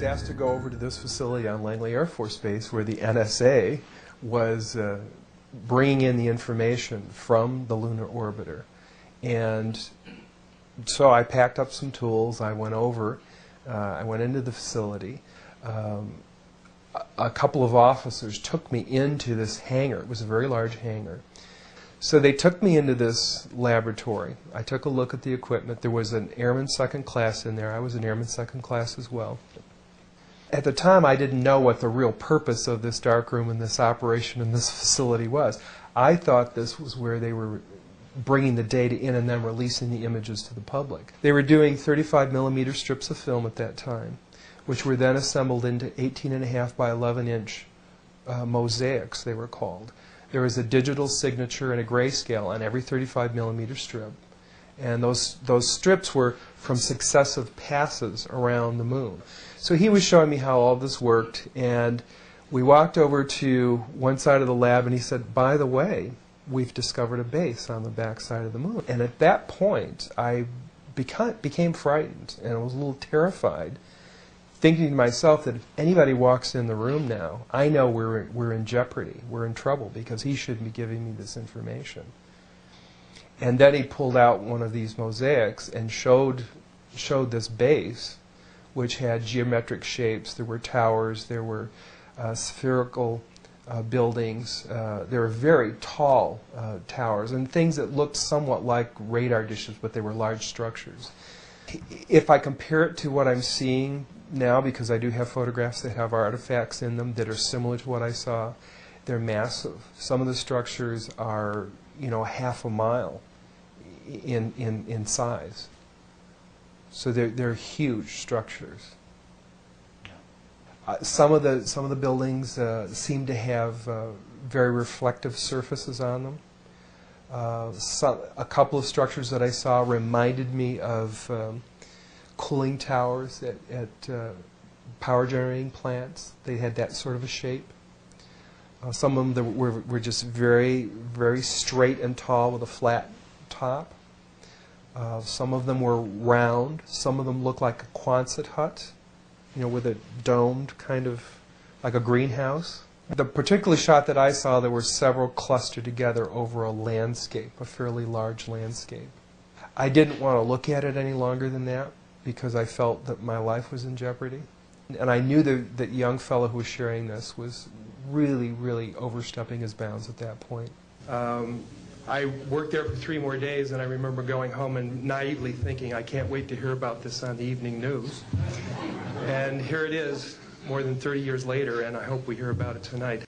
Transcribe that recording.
asked to go over to this facility on Langley Air Force Base where the NSA was bringing in the information from the lunar orbiter. And so I packed up some tools. I went over. I went into the facility. A couple of officers took me into this hangar. It was a very large hangar. So they took me into this laboratory. I took a look at the equipment. There was an airman second class in there. I was an airman second class as well. At the time, I didn't know what the real purpose of this darkroom and this operation in this facility was. I thought this was where they were bringing the data in and then releasing the images to the public. They were doing 35mm strips of film at that time, which were then assembled into 18.5 by 11-inch mosaics, they were called. There was a digital signature and a grayscale on every 35mm strip. And those strips were from successive passes around the moon. So he was showing me how all this worked, and we walked over to one side of the lab, and he said, by the way, we've discovered a base on the back side of the moon. And at that point, I became frightened, and I was a little terrified, thinking to myself that if anybody walks in the room now, I know we're in jeopardy, we're in trouble, because he shouldn't be giving me this information. And then he pulled out one of these mosaics and showed this base, which had geometric shapes. There were towers, there were spherical buildings, there were very tall towers, and things that looked somewhat like radar dishes, but they were large structures. If I compare it to what I'm seeing now, because I do have photographs that have artifacts in them that are similar to what I saw, they're massive. Some of the structures are, half a mile in size. So they're huge structures. Some of the buildings seem to have very reflective surfaces on them. A couple of structures that I saw reminded me of cooling towers at power generating plants. They had that sort of a shape. Some of them were just very, very straight and tall with a flat top. Some of them were round. Some of them looked like a Quonset hut, with a domed kind of, like a greenhouse. The particular shot that I saw, there were several clustered together over a landscape, a fairly large landscape. I didn't want to look at it any longer than that because I felt that my life was in jeopardy. And I knew that young fellow who was sharing this was really, really overstepping his bounds at that point. I worked there for 3 more days, and I remember going home and naively thinking, I can't wait to hear about this on the evening news. And here it is, more than 30 years later, and I hope we hear about it tonight.